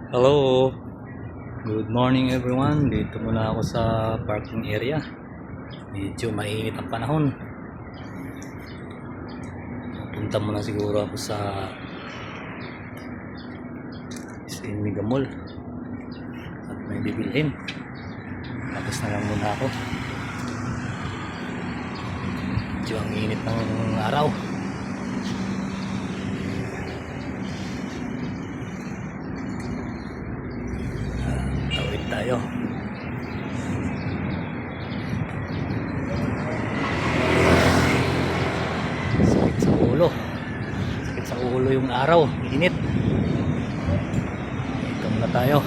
Hello, good morning everyone. Dito muna ako sa parking area. Medyo mainit ang panahon. Punta muna siguro ako sa Mega Mall at may bibilhin. Tapos na lang muna ako. Medyo ang init ng araw. Tawid tayo. Sakit sa ulo. Sakit sa ulo yung araw. Init. Ito muna tayo.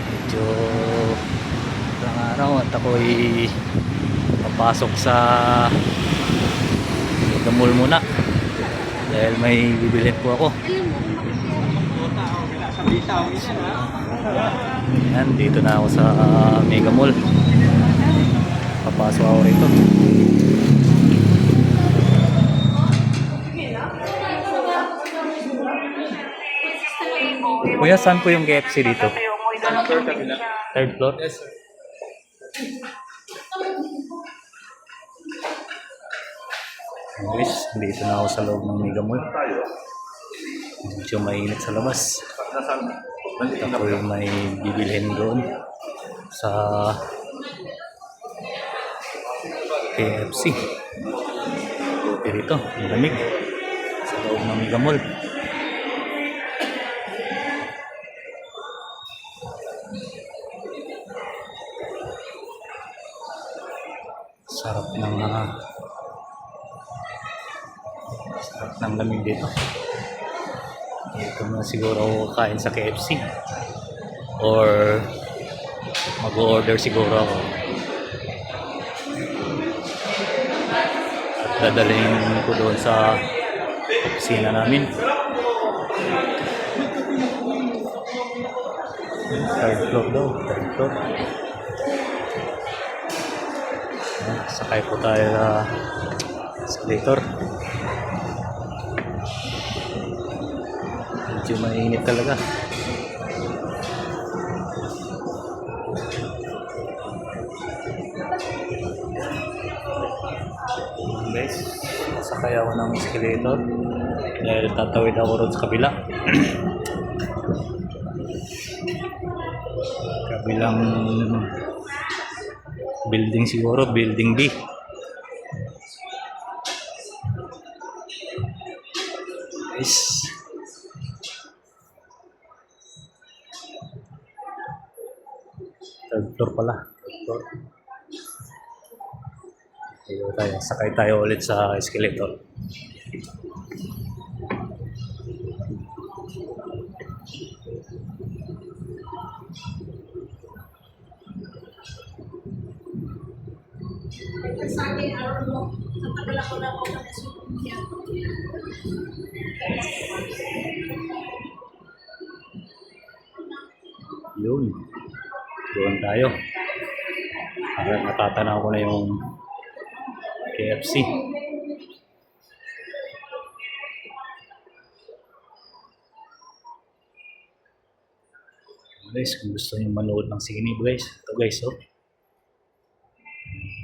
Medyo lang araw at ako'y papasok sa Mega Mall muna. Dahil may bibilhin po ako. Yan, dito na ako sa Mega Mall. Papasok ako rito. Kuya, saan po yung KFC dito? Third floor? Yes, sir. Guys, dito na ako sa loob ng Mega Mall. Medyo mainit sa labas. Ako yung may bibilhin doon sa KFC. Pero ito, malamig sa loob ng Mega Mall. Sarap ng lamig dito. Ito na siguro ako kain sa KFC or mag-order siguro ako at dadalhin ko doon sa opisina namin. Third floor daw, third floor. Sakay po tayo sa escalator. Medyo mainit talaga. Guys, sakay ako ng escalator dahil tatawid ako ron sa kabila. Kabilang building siguro, building B. Guys, third floor pala. Third floor. Dito tayo, sakay tayo ulit sa escalator. Yun. Doon tayo. Parang natatanaw ko na yung KFC. Guys, kung gusto niyo manood ng sine guys, ito guys, oh.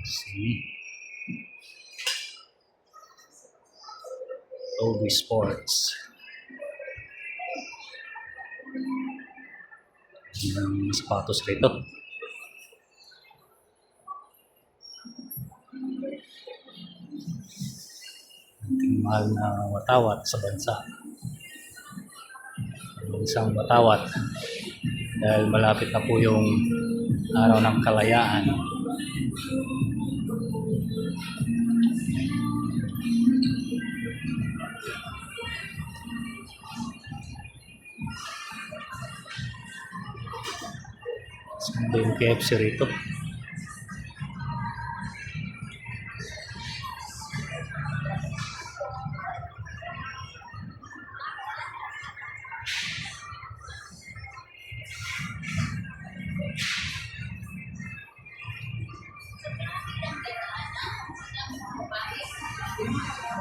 Sine. OB Sports. Ang sapatos rito. Ang mahal na watawat sa bansa. Isang watawat dahil malapit na po yung araw ng kalayaan. Saan ba yung KFC rito?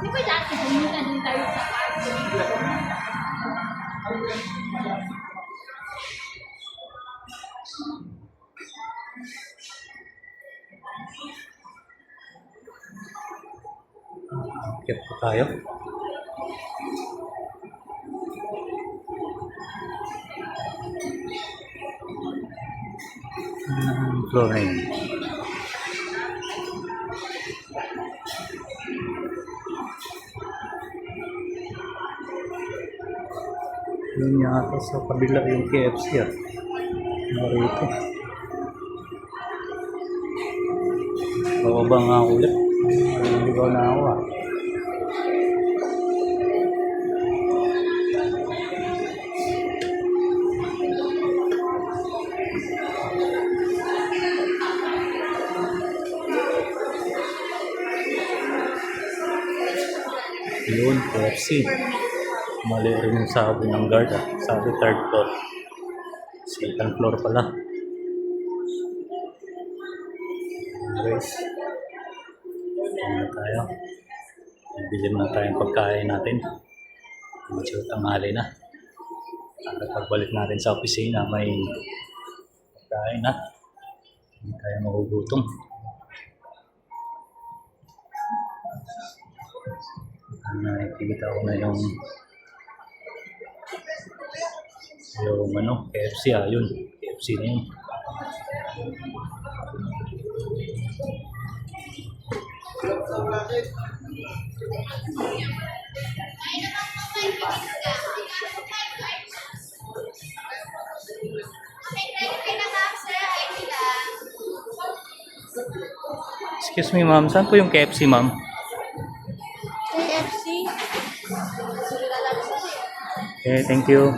Di ba dati pumunta din tayo sa park? Akit po tayo. Floor na yun. Yun yata sa kabila yung KFC ah. Narito. Bababa nga ako ulit. Naligaw na ako ah. Yun, KFC. Mali rin yung sabi ng guard ah. Sabi third floor. Second floor pala. Guys, ano tayo? Bilhin na tayong pagkain natin. Medyo tanghali na. Para pagbalik natin sa opisina, may pagkain na. Hindi tayo magugutom. Nakikita ko na yung KFC ah, yun. KFC na yun. Excuse me ma'am, saan po yung KFC ma'am? KFC. Okay, thank you.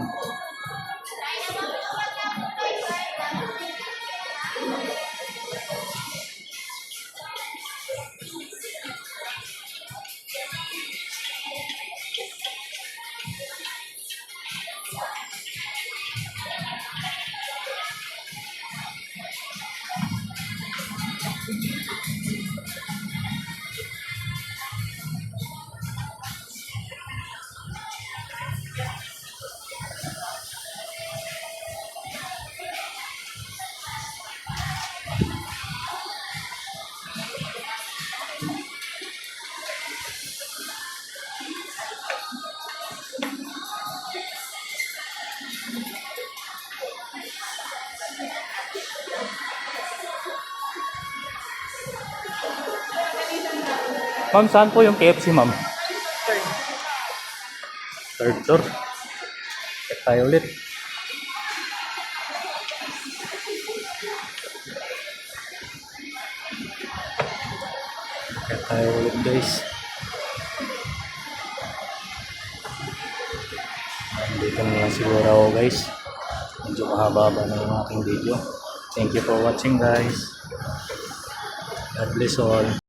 Ma'am, saan po yung KFC, ma'am? Third floor. Check tayo ulit. Check tayo ulit, guys. Dito na lang siguro ako, guys. Medyo mahaba-haba na yung aking video. Thank you for watching, guys. God bless all.